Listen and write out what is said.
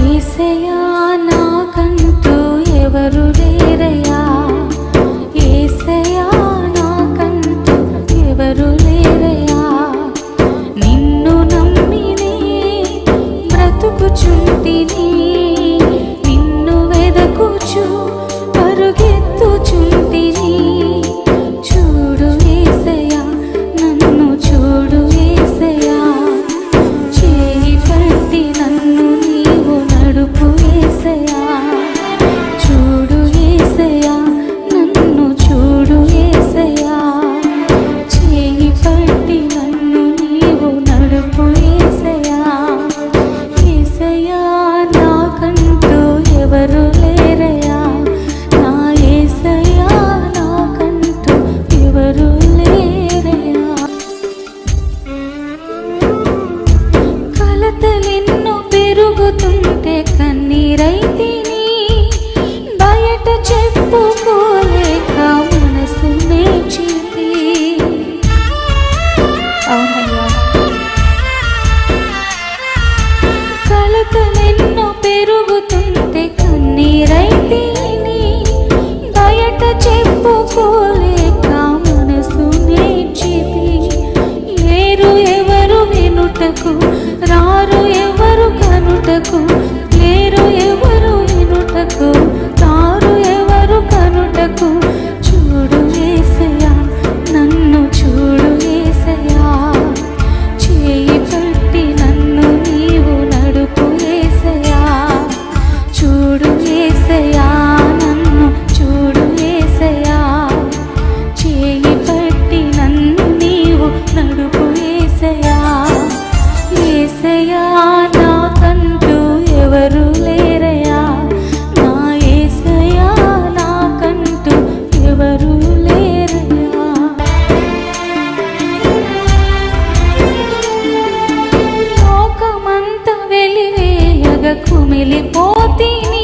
యేసయ్యా నాకంటూ ఎవరు లేరయ్యా, యేసయ్యా నాకంటూ ఎవరు లేరయ్యా. నిన్ను నమ్మినే బ్రతుకుచుంటిని, నిన్ను వెదకుచు పరుగెత్తుచుంటిని. చూడు యేసయ్యా నన్ను చూడు యేసయ్యా, చేయి పట్టి నన్ను నీవు నడుపు యేసయ్యా. చూడు యేసయ్యా నన్ను చూడు యేసయ్యా, చేయి పట్టి నన్ను నీవు నడుపు యేసయ్యా. యేసయ్యా నాకంటూ ఎవరు లేరయ్యా, నా యేసయ్యా నాకంటూ ఎవరు లేరయ్యా. కలతలెన్నో పెరుగుతుంటే కన్నీరైతిని, బయట చెప్పుకోలేక మనసు నేర్చితి. అవునయ్యా, కలతలెన్నో పెరుగుతుంటే కన్నీరైతిని, బయట చెప్పుకోలేక మనసు నేర్చితి. లేరు ఎవరు వినుటకు, రారు ఎవరు కనుటకు, లేరు ఎవరు వినుటకు, రారు ఎవరు కనుటకు. చూడు యేసయ్యా నన్ను చూడు యేసయ్యా, చేయి పట్టి నన్ను నీవు నడుపు యేసయ్యా. చూడు యేసయ్యా నన్ను చూడు యేసయ్యా, చేయి పట్టి నన్ను నీవు నడుపు యేసయ్యా. యేసయ్యా నాకంటూ ఎవరు లేరయ్యా, నా యేసయ్యా నాకంటూ ఎవరు లేరయ్యా. లోకమంతా వెలివేయగ కుమిలిపోతిని,